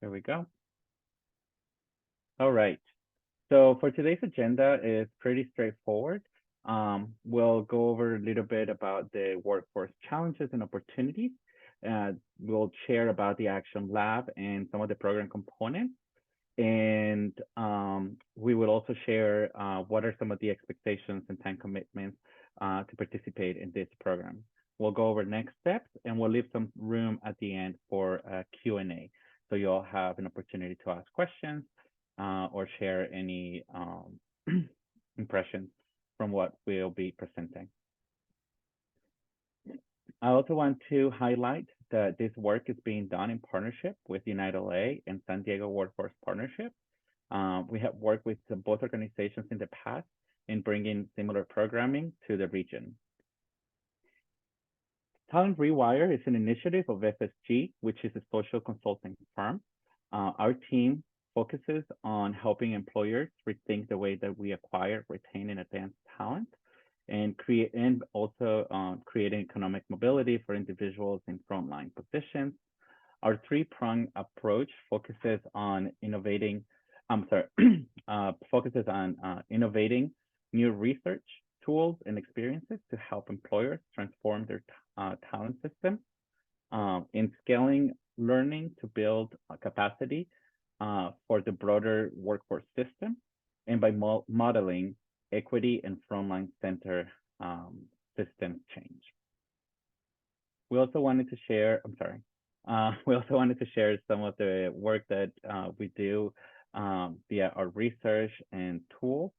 There we go. All right. So for today's agenda is pretty straightforward. We'll go over a little bit about the workforce challenges and opportunities. We'll share about the Action Lab and some of the program components. And we will also share what are some of the expectations and time commitments to participate in this program. We'll go over next steps and we'll leave some room at the end for a Q&A. So you'll have an opportunity to ask questions or share any impressions from what we'll be presenting. I also want to highlight that this work is being done in partnership with United LA and San Diego Workforce Partnership. We have worked with both organizations in the past in bringing similar programming to the region. Talent Rewire is an initiative of FSG, which is a social consulting firm. Our team focuses on helping employers rethink the way that we acquire, retain, and advance talent, and creating economic mobility for individuals in frontline positions. Our three-pronged approach focuses on innovating new research tools and experiences to help employers transform their talent system, in scaling learning to build capacity for the broader workforce system, and by modeling equity and frontline center system change. We also wanted to share, some of the work that we do via our research and tools,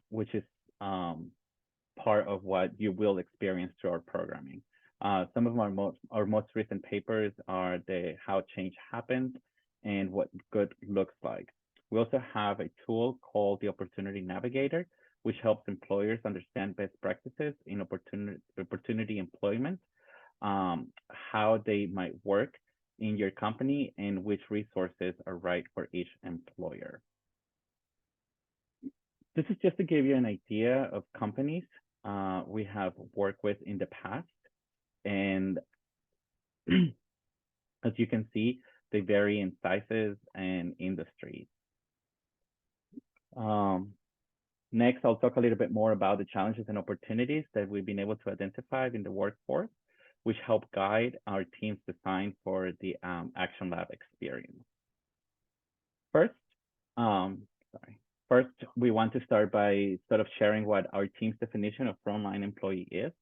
which is part of what you will experience through our programming. Some of our most recent papers are the How Change Happens and What Good Looks Like. We also have a tool called the Opportunity Navigator, which helps employers understand best practices in opportunity employment, how they might work in your company, and which resources are right for each employer. This is just to give you an idea of companies we have worked with in the past. And as you can see, they vary in sizes and industries. Next, I'll talk a little bit more about the challenges and opportunities that we've been able to identify in the workforce, which help guide our team's design for the Action Lab experience. First, we want to start by sort of sharing what our team's definition of frontline employee is.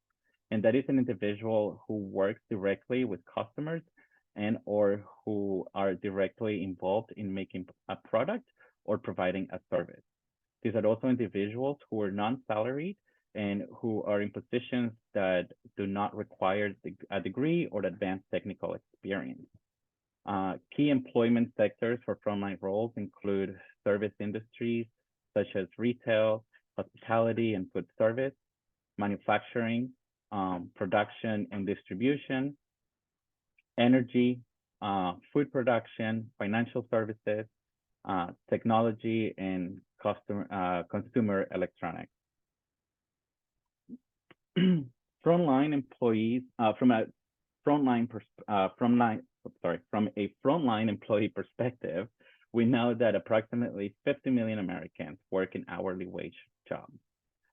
And that is an individual who works directly with customers and or who are directly involved in making a product or providing a service. These are also individuals who are non-salaried and who are in positions that do not require a degree or advanced technical experience. Key employment sectors for frontline roles include service industries such as retail, hospitality and food service, manufacturing, production and distribution, energy, food production, financial services, technology, and consumer electronics. Frontline employees, from a frontline employee perspective, we know that approximately 50 million Americans work in hourly wage jobs.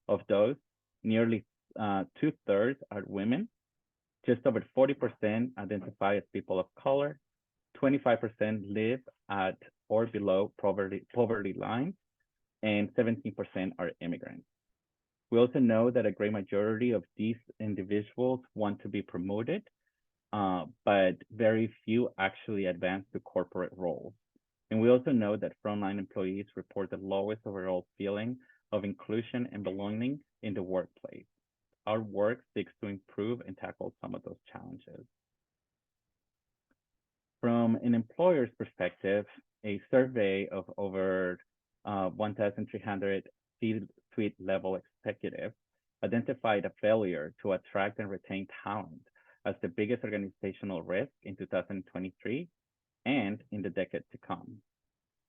Of those, nearly 2/3 are women. Just over 40% identify as people of color. 25% live at or below poverty lines, and 17% are immigrants. We also know that a great majority of these individuals want to be promoted, but very few actually advance to corporate roles. And we also know that frontline employees report the lowest overall feeling of inclusion and belonging in the workplace. Our work seeks to improve and tackle some of those challenges. From an employer's perspective, a survey of over 1,300 C-suite level executives identified a failure to attract and retain talent as the biggest organizational risk in 2023 and in the decade to come.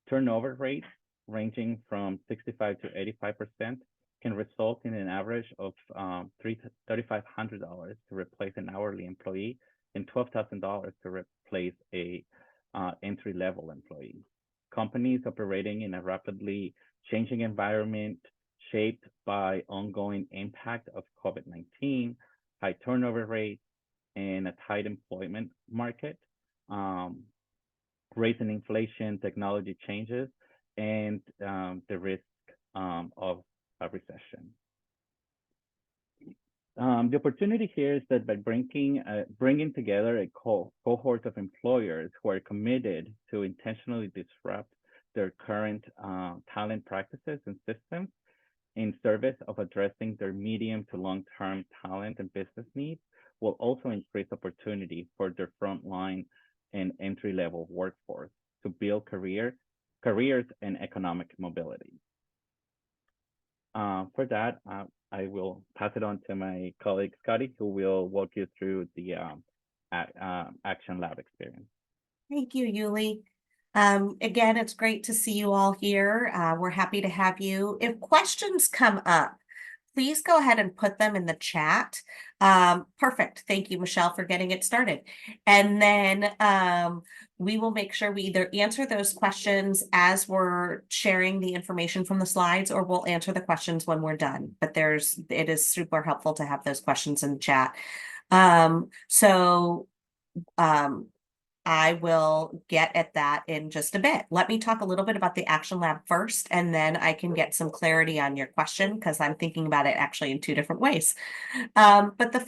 Turnover rates ranging from 65 to 85% can result in an average of $3,500 to replace an hourly employee and $12,000 to replace a entry-level employees. Companies operating in a rapidly changing environment shaped by ongoing impact of COVID-19, high turnover rates, and a tight employment market, um, raising inflation, technology changes, and the risk of a recession. The opportunity here is that by bringing together a cohort of employers who are committed to intentionally disrupt their current talent practices and systems in service of addressing their medium to long-term talent and business needs will also increase opportunity for their frontline and entry-level workforce to build careers and economic mobility. For that, I will pass it on to my colleague Scotty, who will walk you through the Action Lab experience. Thank you, Yuli. Again, it's great to see you all here. We're happy to have you. If questions come up, please go ahead and put them in the chat. Perfect. Thank you, Michelle, for getting it started. And then we will make sure we either answer those questions as we're sharing the information from the slides, or we'll answer the questions when we're done. But it is super helpful to have those questions in the chat. I will get at that in just a bit. Let me talk a little bit about the Action Lab first, and then I can get some clarity on your question, because I'm thinking about it actually in two different ways. But the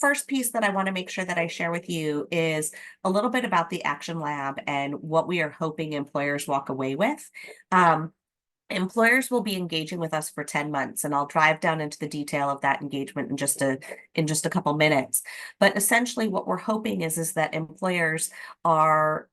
first piece that I want to make sure that I share with you is a little bit about the Action Lab and what we are hoping employers walk away with. Employers will be engaging with us for 10 months, and I'll drive down into the detail of that engagement in just a couple minutes. But essentially what we're hoping is that employers are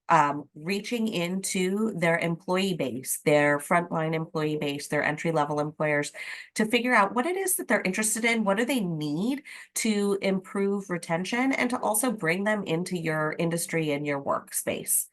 reaching into their employee base, their frontline employee base, their entry-level employers, to figure out what it is that they're interested in, what do they need to improve retention, and to also bring them into your industry and your workspace.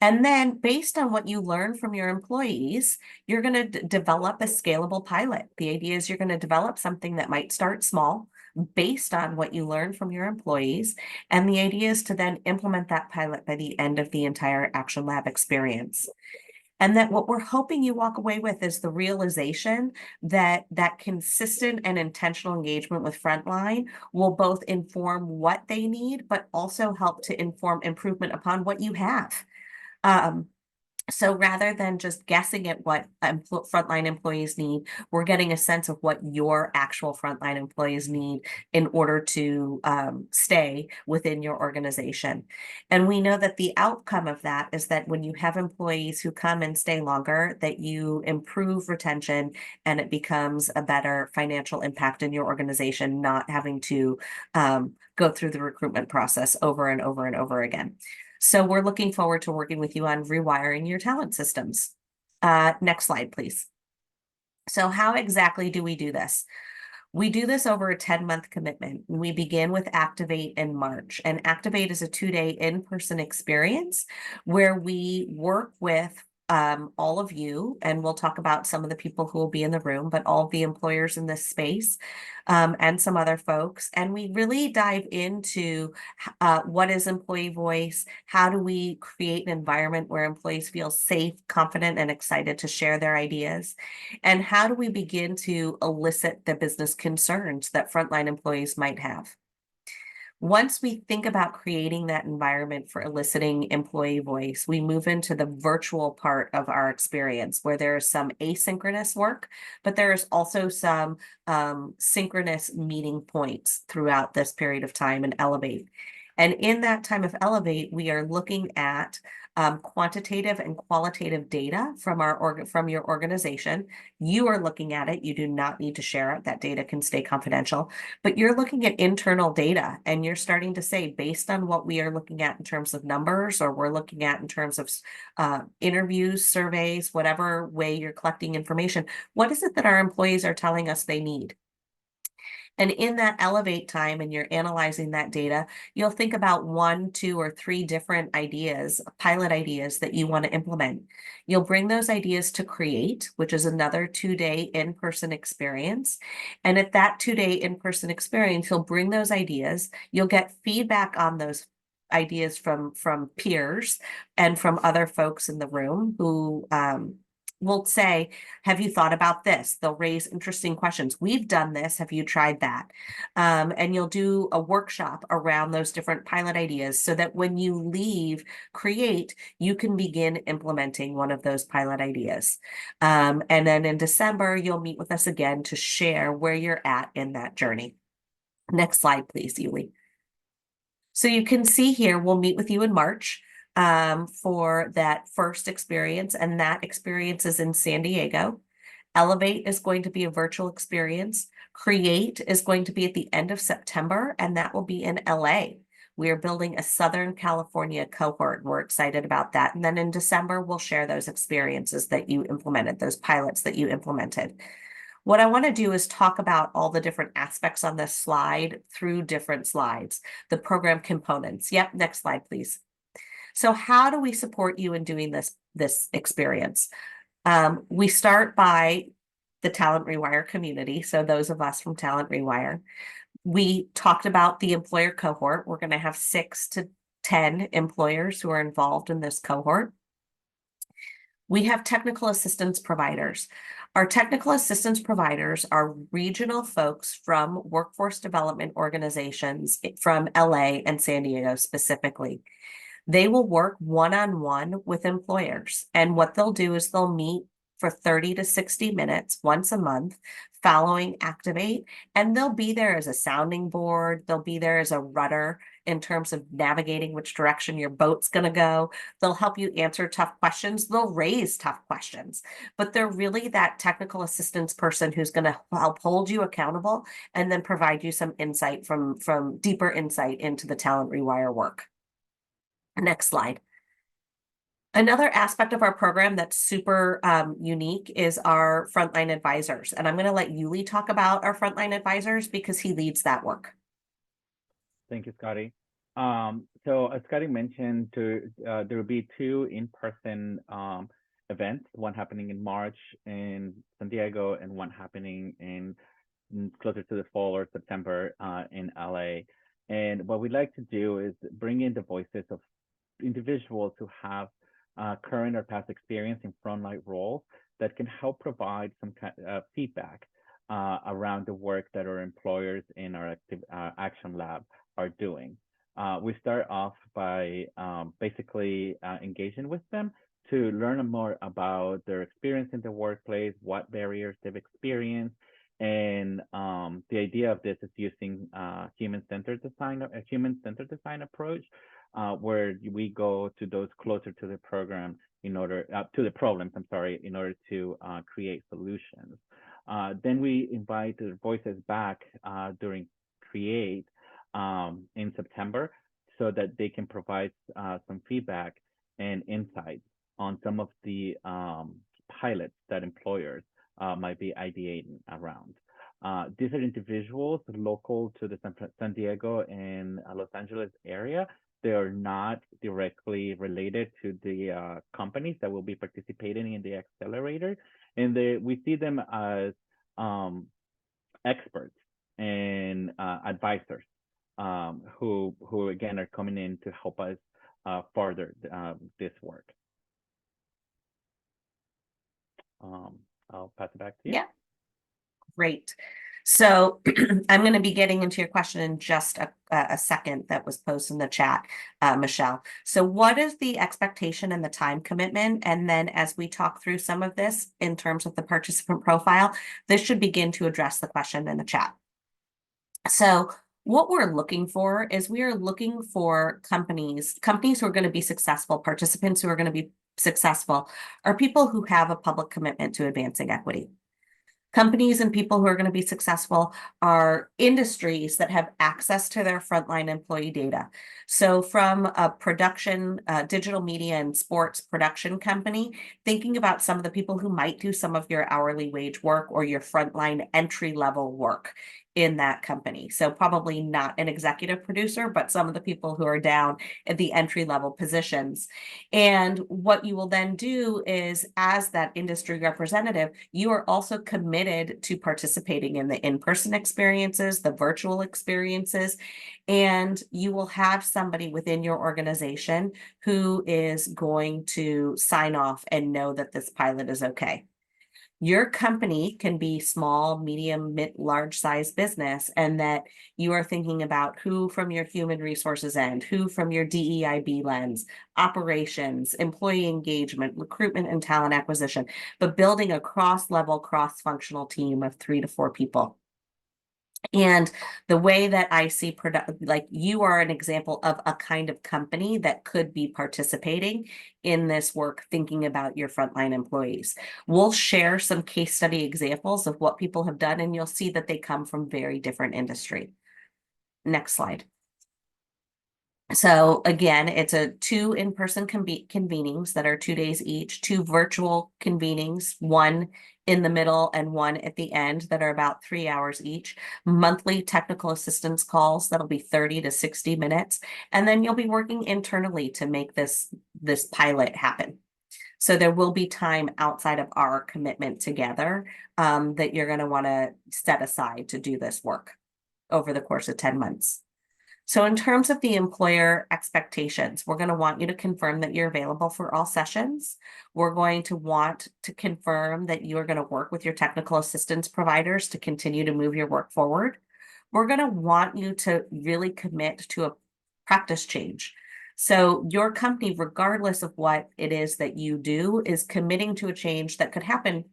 And then based on what you learn from your employees, you're going to develop a scalable pilot. The idea is you're going to develop something that might start small based on what you learn from your employees. And the idea is to then implement that pilot by the end of the entire Action Lab experience. And that what we're hoping you walk away with is the realization that that consistent and intentional engagement with frontline will both inform what they need, but also help to inform improvement upon what you have. So rather than just guessing at what frontline employees need, we're getting a sense of what your actual frontline employees need in order to stay within your organization. And we know that the outcome of that is that when you have employees who come and stay longer, that you improve retention and it becomes a better financial impact in your organization, not having to go through the recruitment process over and over and over again. So we're looking forward to working with you on rewiring your talent systems. Next slide, please. So how exactly do we do this? We do this over a 10-month commitment. We begin with Activate in March. And Activate is a 2-day in-person experience where we work with all of you, and we'll talk about some of the people who will be in the room, but all of the employers in this space and some other folks. And we really dive into what is employee voice, how do we create an environment where employees feel safe, confident, and excited to share their ideas, and how do we begin to elicit the business concerns that frontline employees might have. Once we think about creating that environment for eliciting employee voice, we move into the virtual part of our experience where there is some asynchronous work, but there is also some synchronous meeting points throughout this period of time in Elevate. And in that time of Elevate, we are looking at quantitative and qualitative data from your organization. You are looking at it. You do not need to share it. That data can stay confidential. But you're looking at internal data, and you're starting to say, based on what we are looking at in terms of numbers, or we're looking at in terms of interviews, surveys, whatever way you're collecting information, what is it that our employees are telling us they need? And in that Elevate time, and you're analyzing that data, you'll think about 1, 2, or 3 different ideas, pilot ideas that you want to implement. You'll bring those ideas to Create, which is another 2-day in-person experience. And at that 2-day in-person experience, you'll bring those ideas, you'll get feedback on those ideas from peers and from other folks in the room who will say, have you thought about this? They'll raise interesting questions. We've done this. Have you tried that? And you'll do a workshop around those different pilot ideas so that when you leave Create, you can begin implementing one of those pilot ideas. And then in December, you'll meet with us again to share where you're at in that journey. Next slide, please, Yuli. So you can see here, we'll meet with you in March for that first experience, and that experience is in San Diego. Elevate is going to be a virtual experience. Create is going to be at the end of September, and that will be in LA. We are building a Southern California cohort, and we're excited about that. And then in December, we'll share those experiences that you implemented, those pilots that you implemented. What I want to do is talk about all the different aspects on this slide through different slides, the program components. Yep, next slide, please. So how do we support you in doing this experience? We start by the Talent Rewire community. So those of us from Talent Rewire, we talked about the employer cohort. We're going to have 6 to 10 employers who are involved in this cohort. We have technical assistance providers. Our technical assistance providers are regional folks from workforce development organizations from LA and San Diego specifically. They will work one-on-one with employers. And what they'll do is they'll meet for 30 to 60 minutes once a month following Activate. And they'll be there as a sounding board. They'll be there as a rudder in terms of navigating which direction your boat's going to go. They'll help you answer tough questions. They'll raise tough questions, but they're really that technical assistance person who's going to help hold you accountable and then provide you some insight from deeper insight into the Talent Rewire work. Next slide. Another aspect of our program that's super unique is our frontline advisors. And I'm going to let Yuli talk about our frontline advisors because he leads that work. Thank you, Scotty. So as Scotty mentioned, there will be 2 in-person events, one happening in March in San Diego and one happening in closer to the fall or September in LA. And what we'd like to do is bring in the voices of individuals who have current or past experience in frontline roles that can help provide some kind of feedback around the work that our employers in our action lab are doing. We start off by basically engaging with them to learn more about their experience in the workplace, what barriers they've experienced, and the idea of this is using human-centered design approach, where we go to those closer to the program in order to the problems, in order to create solutions. Then we invite the voices back during Create in September so that they can provide some feedback and insights on some of the pilots that employers might be ideating around. These are individuals local to the San Diego and Los Angeles area. They are not directly related to the companies that will be participating in the accelerator, and we see them as experts and advisors who again are coming in to help us further this work. I'll pass it back to you. Yeah, great. So I'm going to be getting into your question in just a second that was posted in the chat, Michelle. So what is the expectation and the time commitment? And then as we talk through some of this in terms of the participant profile, this should begin to address the question in the chat. So what we're looking for is we are looking for companies who are going to be successful, participants who are going to be successful, are people who have a public commitment to advancing equity. Companies and people who are going to be successful are industries that have access to their frontline employee data. So from a production, digital media and sports production company, thinking about some of the people who might do some of your hourly wage work or your frontline entry level work in that company. So probably not an executive producer, but some of the people who are down at the entry level positions. And what you will then do is, as that industry representative, you are also committed to participating in the in-person experiences, the virtual experiences, and you will have somebody within your organization who is going to sign off and know that this pilot is okay. Your company can be small, medium, mid, large size business, and that you are thinking about who from your human resources end, who from your DEIB lens, operations, employee engagement, recruitment, and talent acquisition, but building a cross-level, cross-functional team of 3 to 4 people. And the way that I see like you are an example of a kind of company that could be participating in this work, thinking about your frontline employees. We'll share some case study examples of what people have done, and you'll see that they come from very different industry. Next slide. So again, it's a 2 in-person convenings that are 2 days each, 2 virtual convenings, 1 in the middle and 1 at the end that are about 3 hours each, monthly technical assistance calls that'll be 30 to 60 minutes, and then you'll be working internally to make this pilot happen. So there will be time outside of our commitment together that you're going to want to set aside to do this work over the course of 10 months. So in terms of the employer expectations, we're going to want you to confirm that you're available for all sessions. We're going to want to confirm that you are going to work with your technical assistance providers to continue to move your work forward. We're going to want you to really commit to a practice change. So your company, regardless of what it is that you do, is committing to a change that could happen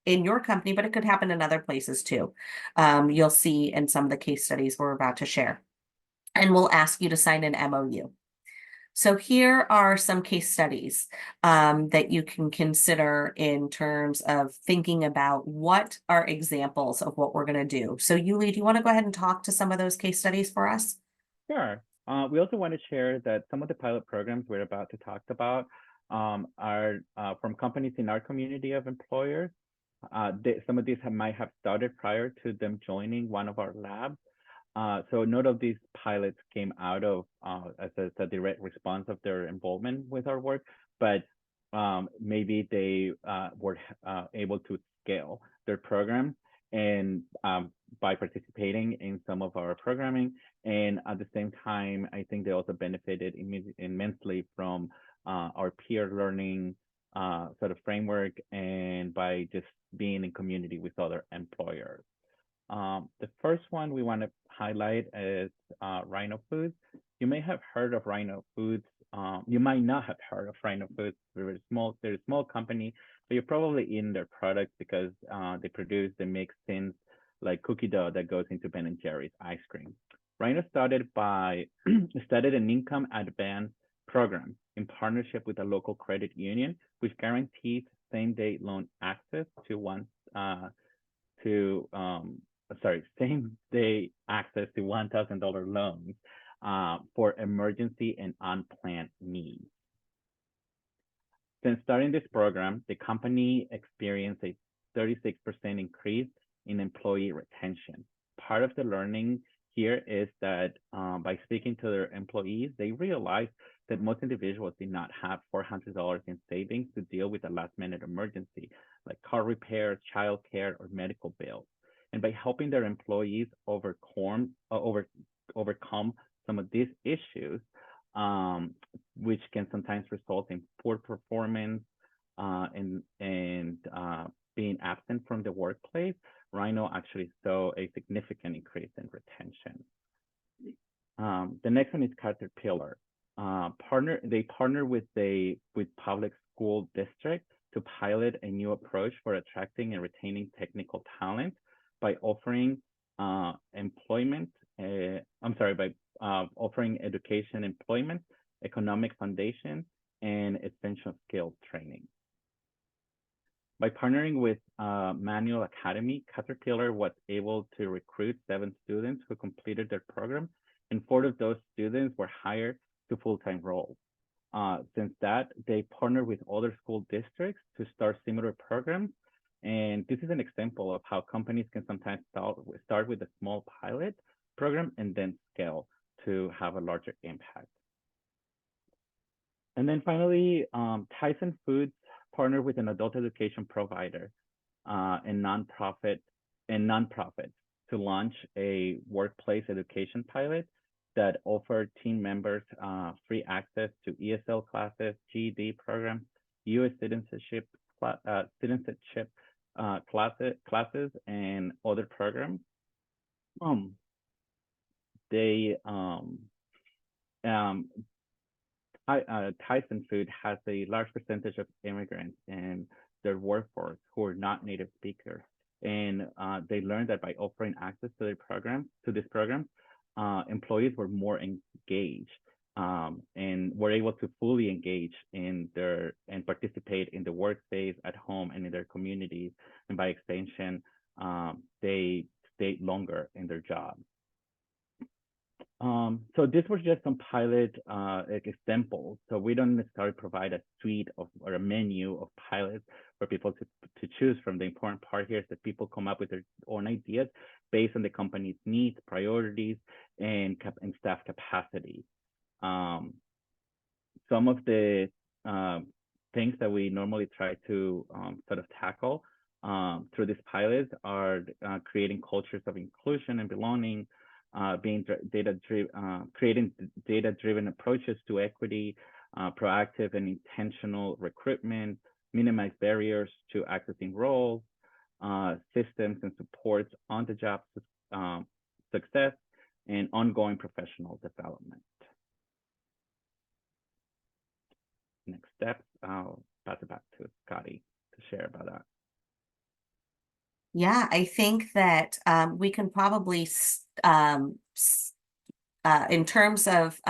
in your company, but it could happen in other places too. You'll see in some of the case studies we're about to share. And we'll ask you to sign an MOU. So here are some case studies that you can consider in terms of thinking about what are examples of what we're going to do. So Yuli, do you want to go ahead and talk to some of those case studies for us? Sure. We also want to share that some of the pilot programs we're about to talk about are from companies in our community of employers. Some of these might have started prior to them joining one of our labs. So none of these pilots came out of as a direct response of their involvement with our work, but maybe they were able to scale their program and by participating in some of our programming. And at the same time, I think they also benefited immensely from our peer learning sort of framework and by just being in community with other employers. The first one we want to highlight is Rhino Foods. You may have heard of Rhino Foods. You might not have heard of Rhino Foods. They're a small company, but you're probably in their products because they produce the mixed things like cookie dough that goes into Ben and Jerry's ice cream. Rhino started an income advance program in partnership with a local credit union, which guarantees same-day loan access to same-day access to $1,000 loans for emergency and unplanned needs. Since starting this program, the company experienced a 36% increase in employee retention. Part of the learning here is that by speaking to their employees, they realized that most individuals did not have $400 in savings to deal with a last-minute emergency, like car repairs, childcare, or medical bills. And by helping their employees overcome some of these issues, which can sometimes result in poor performance and being absent from the workplace, Rhino actually saw a significant increase in retention. The next one is Caterpillar. They partner with public school districts to pilot a new approach for attracting and retaining technical talent by offering offering education, employment, economic foundation, and essential skill training. By partnering with Manual Academy, Caterpillar was able to recruit 7 students who completed their program, and 4 of those students were hired to full-time roles. Since that, they partnered with other school districts to start similar programs And this is an example of how companies can sometimes start with a small pilot program and then scale to have a larger impact. And then finally, Tyson Foods partnered with an adult education provider and nonprofit to launch a workplace education pilot that offered team members free access to ESL classes, GED programs, U.S. citizenship classes, and other programs. Um, they um, Tyson Food has a large percentage of immigrants in their workforce who are not native speakers, and they learned that by offering access to this program, employees were more engaged and were able to fully engage in their and participate in the workspace, at home, and in their communities, and by extension, they stayed longer in their jobs. So this was just some pilot examples. So we don't necessarily provide a suite of or a menu of pilots for people to choose from. The important part here is that people come up with their own ideas based on the company's needs, priorities, and staff capacity. Some of the things that we normally try to sort of tackle through these pilots are creating cultures of inclusion and belonging, creating data-driven approaches to equity, proactive and intentional recruitment, minimize barriers to accessing roles, systems and supports on the job success, and ongoing professional development. Next steps, I'll pass it back to Scotty to share about that. Yeah, I think that we can probably, in terms of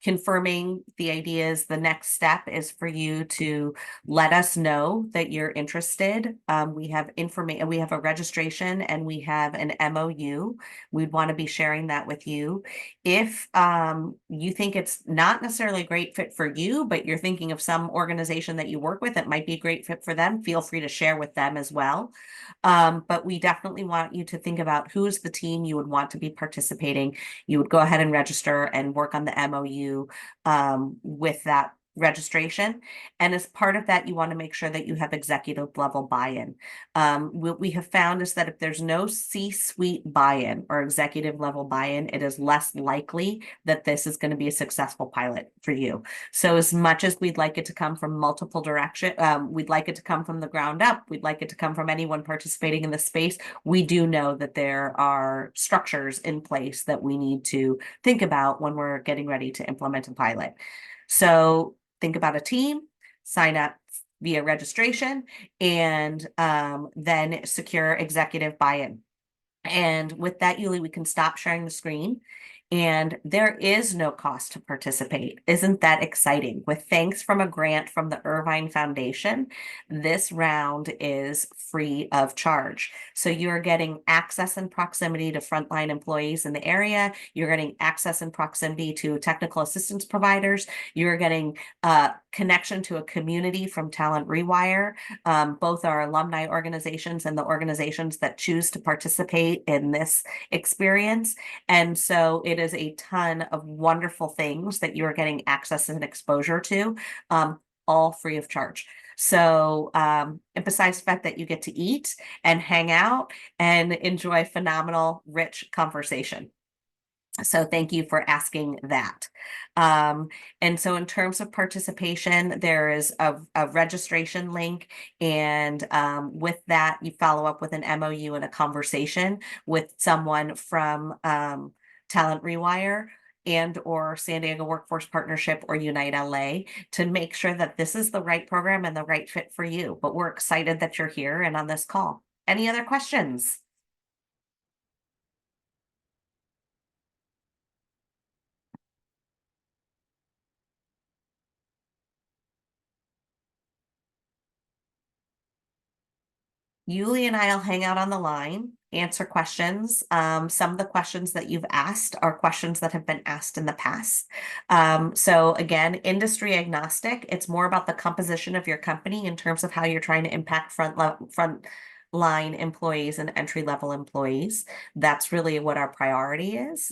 confirming the ideas, the next step is for you to let us know that you're interested. We have information, we have a registration, and we have an MOU. We'd want to be sharing that with you. If you think it's not necessarily a great fit for you, but you're thinking of some organization that you work with that might be a great fit for them, feel free to share with them as well. But we definitely want you to think about who's the team you would want to be participating. You would go ahead and register and work on the MOU with that registration. And as part of that, you want to make sure that you have executive level buy-in. What we have found is that if there's no C-suite buy-in or executive level buy-in, it is less likely that this is going to be a successful pilot for you. So as much as we'd like it to come from multiple directions, we'd like it to come from the ground up, we'd like it to come from anyone participating in the space, we do know that there are structures in place that we need to think about when we're getting ready to implement a pilot. So think about a team, sign up via registration, and then secure executive buy-in. And with that, Yuli, we can stop sharing the screen. And there is no cost to participate. Isn't that exciting? With thanks from a grant from the Irvine Foundation, this round is free of charge. So you're getting access and proximity to frontline employees in the area. You're getting access and proximity to technical assistance providers. You're getting connection to a community from Talent Rewire, both our alumni organizations and the organizations that choose to participate in this experience. And so it is a ton of wonderful things that you are getting access and exposure to, all free of charge. So, and besides the fact that you get to eat and hang out and enjoy phenomenal, rich conversation. So thank you for asking that. And so in terms of participation, there is a registration link. And with that, you follow up with an MOU and a conversation with someone from Talent Rewire and or San Diego Workforce Partnership or Unite LA to make sure that this is the right program and the right fit for you. But we're excited that you're here and on this call. Any other questions? Yuli and I'll hang out on the line, answer questions. Some of the questions that you've asked are questions that have been asked in the past. So again, industry agnostic. It's more about the composition of your company in terms of how you're trying to impact front line employees and entry level employees. That's really what our priority is.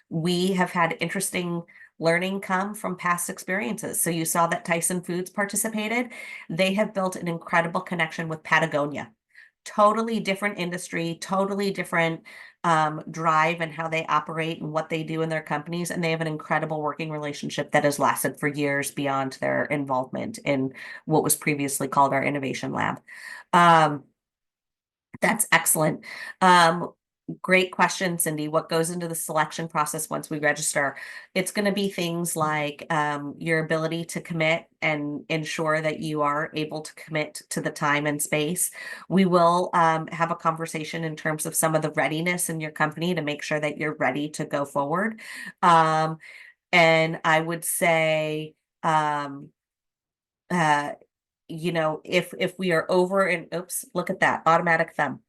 We have had interesting learning come from past experiences. So you saw that Tyson Foods participated. They have built an incredible connection with Patagonia. Totally different industry, totally different drive and how they operate and what they do in their companies. And they have an incredible working relationship that has lasted for years beyond their involvement in what was previously called our innovation lab. That's excellent. Great question, Cindy. What goes into the selection process once we register? It's going to be things like your ability to commit and ensure that you are able to commit to the time and space. We will have a conversation in terms of some of the readiness in your company to make sure that you're ready to go forward. And I would say, you know, if we are over and oops, look at that automatic thumb.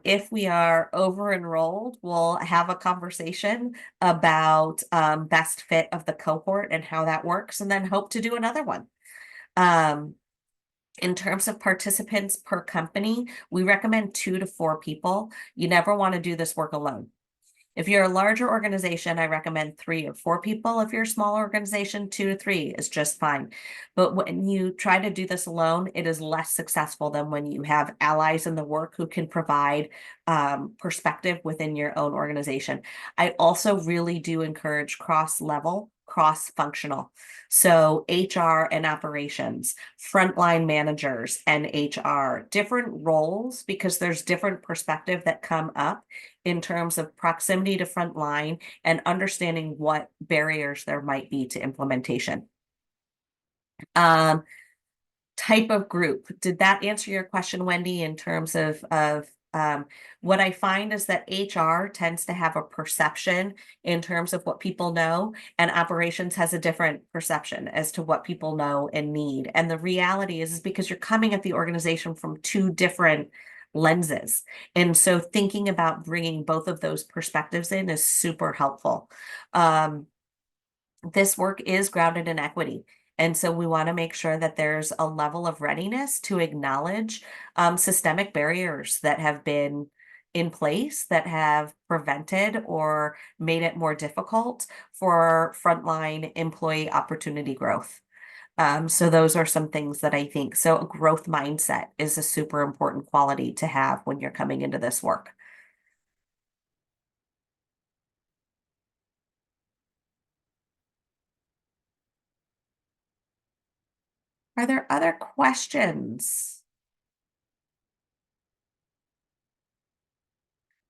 If we are over enrolled, we'll have a conversation about best fit of the cohort and how that works, and then hope to do another one. In terms of participants per company, we recommend 2 to 4 people. You never want to do this work alone. If you're a larger organization, I recommend 3 or 4 people. If you're a smaller organization, 2 to 3 is just fine. But when you try to do this alone, it is less successful than when you have allies in the work who can provide perspective within your own organization. I also really do encourage cross-level, cross-functional. So HR and operations, frontline managers and HR, different roles, because there's different perspective that come up in terms of proximity to frontline and understanding what barriers there might be to implementation. Type of group. Did that answer your question, Wendy, in terms of what I find is that HR tends to have a perception in terms of what people know, and operations has a different perception as to what people know and need. And the reality is because you're coming at the organization from 2 different lenses. And so thinking about bringing both of those perspectives in is super helpful. This work is grounded in equity. And so we want to make sure that there's a level of readiness to acknowledge systemic barriers that have been in place that have prevented or made it more difficult for frontline employee opportunity growth. So those are some things that I think. So a growth mindset is a super important quality to have when you're coming into this work. Are there other questions?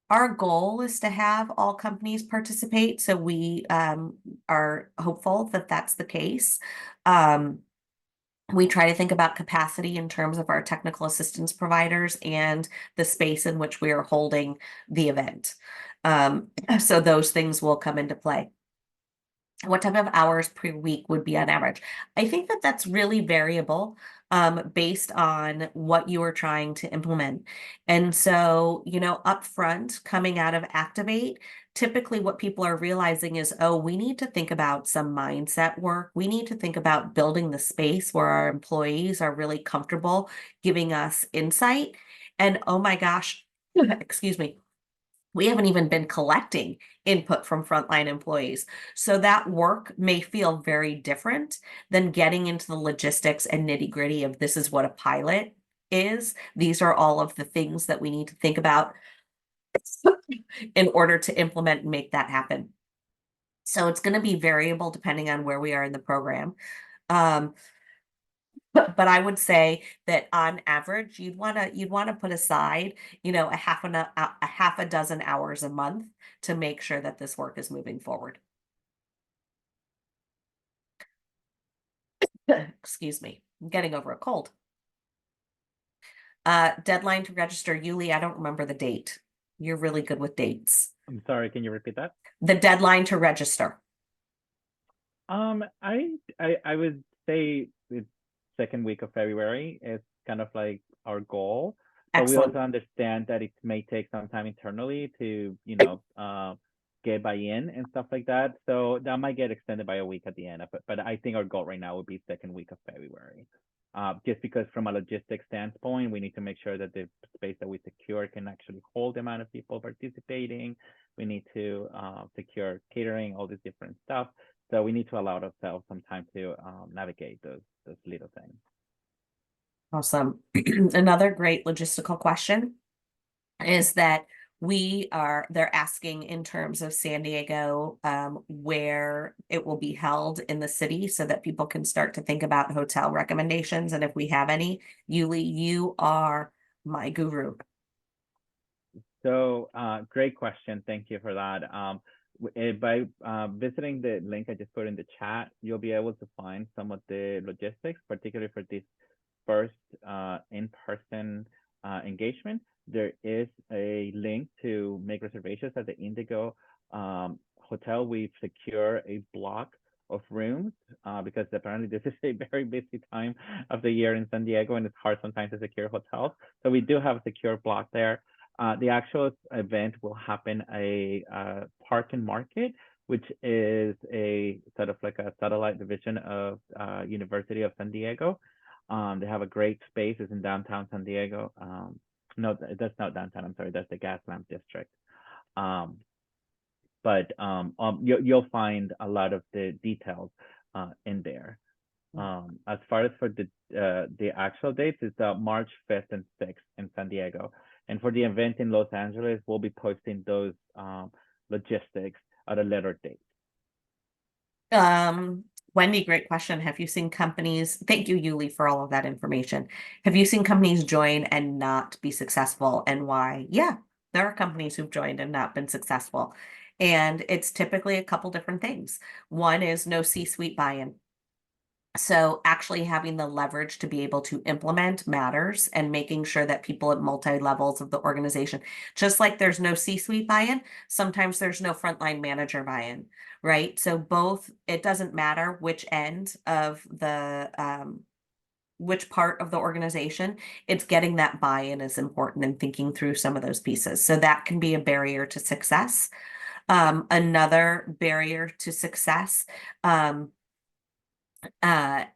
Our goal is to have all companies participate, so we are hopeful that that's the case. We try to think about capacity in terms of our technical assistance providers and the space in which we are holding the event. So those things will come into play. What type of hours per week would be on average? I think that that's really variable based on what you are trying to implement. And so, you know, upfront coming out of Activate, typically what people are realizing is, oh, we need to think about some mindset work. We need to think about building the space where our employees are really comfortable giving us insight. And oh my gosh, excuse me, we haven't even been collecting input from frontline employees. So that work may feel very different than getting into the logistics and nitty gritty of this is what a pilot is. These are all of the things that we need to think about in order to implement and make that happen. So it's going to be variable depending on where we are in the program. But I would say that on average, you'd want to put aside, you know, a half a dozen hours a month to make sure that this work is moving forward. Excuse me, I'm getting over a cold. Deadline to register, Yuli, I don't remember the date. You're really good with dates. I'm sorry, can you repeat that? The deadline to register. I would say the second week of February is kind of like our goal. But we also Excellent. understand that it may take some time internally to, get buy-in and stuff like that. So that might get extended by a week at the end of it. But I think our goal right now would be second week of February. Just because from a logistics standpoint, we need to make sure that the space that we secure can actually hold the amount of people participating. We need to secure catering, all this different stuff. So we need to allow ourselves some time to navigate those little things. Awesome. Another great logistical question is that they're asking in terms of San Diego, where it will be held in the city so that people can start to think about hotel recommendations. And if we have any, Yuli, you are my guru. So, great question. Thank you for that. By visiting the link I just put in the chat, you'll be able to find some of the logistics, particularly for this first in-person engagement. There is a link to make reservations at the Indigo Hotel. We've secured a block of rooms because apparently this is a very busy time of the year in San Diego, and it's hard sometimes to secure hotels. So we do have a secure block there. The actual event will happen a Park and Market, which is a sort of like a satellite division of University of San Diego. They have a great space. It's in downtown San Diego. No, that's not downtown. I'm sorry. That's the Gaslamp District. But you'll find a lot of the details in there. As far as for the actual dates, it's March 5th and 6th in San Diego. And for the event in Los Angeles, we'll be posting those logistics at a later date. Wendy, great question. Have you seen companies, thank you, Yuli, for all of that information. Have you seen companies join and not be successful, and why? Yeah, there are companies who've joined and not been successful. And it's typically a couple different things. One is no C-suite buy-in. So actually having the leverage to be able to implement matters, and making sure that people at multi-levels of the organization, just like there's no C-suite buy-in, sometimes there's no frontline manager buy-in, right? So both, it doesn't matter which end of the, which part of the organization, it's getting that buy-in is important, and thinking through some of those pieces. So that can be a barrier to success. Another barrier to success,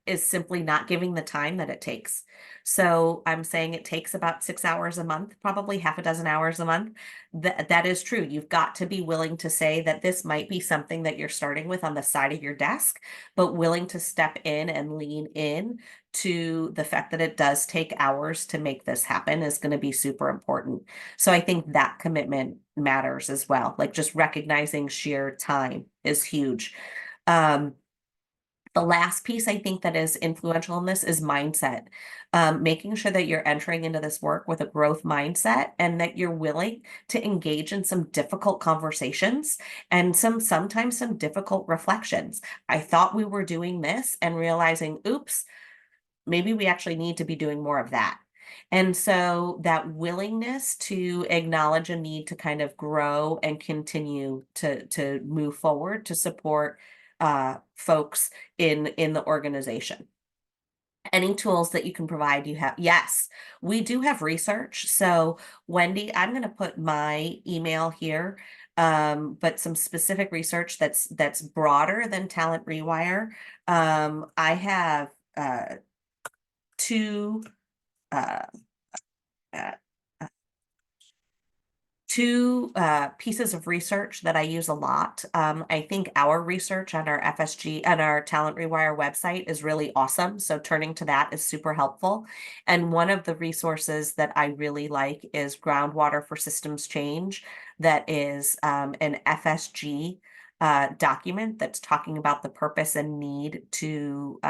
is simply not giving the time that it takes. So I'm saying it takes about 6 hours a month, probably half a dozen hours a month. That is true. You've got to be willing to say that this might be something that you're starting with on the side of your desk, but willing to step in and lean in to the fact that it does take hours to make this happen is going to be super important. So I think that commitment matters as well. Like just recognizing sheer time is huge. The last piece I think that is influential in this is mindset. Making sure that you're entering into this work with a growth mindset, and that you're willing to engage in some difficult conversations and sometimes some difficult reflections. I thought we were doing this, and realizing, oops, maybe we actually need to be doing more of that. And so that willingness to acknowledge a need to kind of grow and continue to move forward to support folks in the organization. Any tools that you can provide, you have. Yes, we do have research. So Wendy, I'm going to put my email here, but some specific research that's broader than Talent Rewire. I have two uh, uh, pieces of research that I use a lot. I think our research on our FSG and our Talent Rewire website is really awesome. So turning to that is super helpful. And one of the resources that I really like is Groundwater for Systems Change. That is an FSG document that's talking about the purpose and need to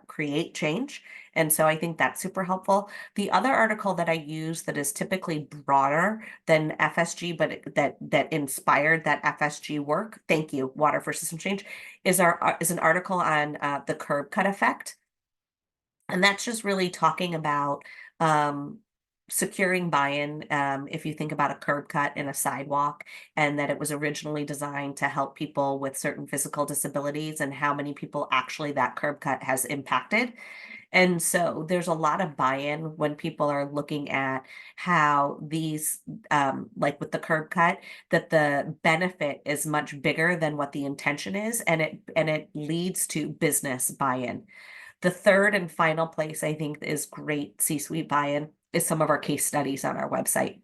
create change. And so I think that's super helpful. The other article that I use that is typically broader than FSG, but that inspired that FSG work, thank you, Water for System Change, is an article on the curb cut effect. And that's just really talking about securing buy-in. If you think about a curb cut in a sidewalk, and that it was originally designed to help people with certain physical disabilities, and how many people actually that curb cut has impacted. And so there's a lot of buy-in when people are looking at how these, like with the curb cut, that the benefit is much bigger than what the intention is, and it leads to business buy-in. The third and final place I think is great C-suite buy-in is some of our case studies on our website.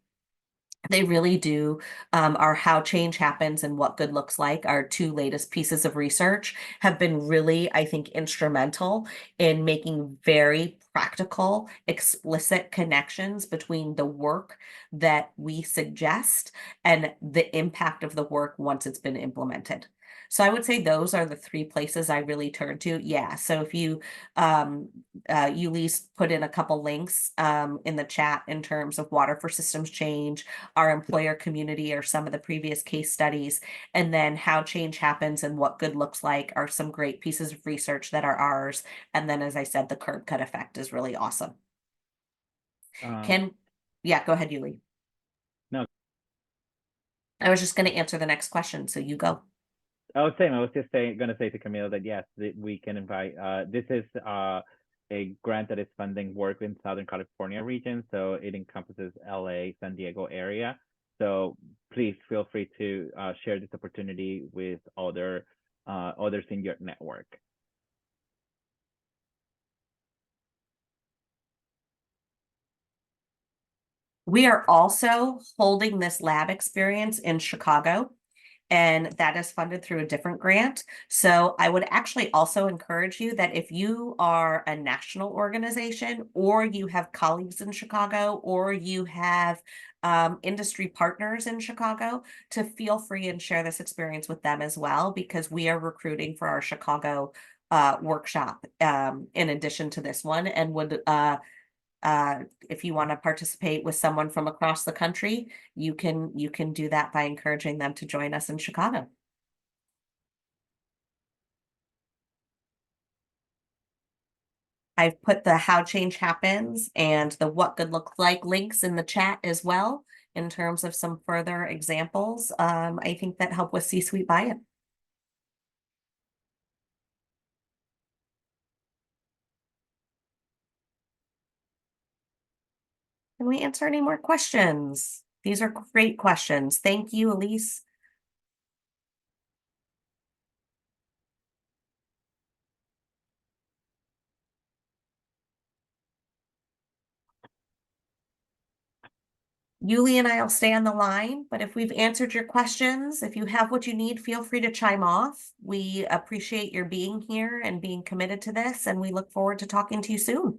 They really do. Our How Change Happens and What Good Looks Like, our two latest pieces of research, have been really, I think, instrumental in making very practical, explicit connections between the work that we suggest and the impact of the work once it's been implemented. So I would say those are the three places I really turn to. Yeah. So if you Ulysses put in a couple links in the chat in terms of Water for Systems Change, our employer community, or some of the previous case studies, and then How Change Happens and What Good Looks Like are some great pieces of research that are ours. And then, as I said, the curb cut effect is really awesome. Um, Yeah, go ahead, Yuli. no, I was just going to answer the next question, so you go. I was just gonna say to Camille that yes, we can invite. This is a grant that is funding work in Southern California region, so it encompasses LA, San Diego area. So please feel free to share this opportunity with others in your network. We are also holding this lab experience in Chicago, and that is funded through a different grant. So I would actually also encourage you that if you are a national organization, or you have colleagues in Chicago, or you have industry partners in Chicago, to feel free and share this experience with them as well, because we are recruiting for our Chicago workshop in addition to this one, and would if you want to participate with someone from across the country, you can do that by encouraging them to join us in Chicago. I've put the How Change Happens and the What Good Looks Like links in the chat as well, in terms of some further examples. I think that help with C-suite buy-in. Can we answer any more questions? These are great questions. Thank you, Elise. Yuli and I will stay on the line, but if we've answered your questions, if you have what you need, feel free to chime off. We appreciate your being here and being committed to this, and we look forward to talking to you soon.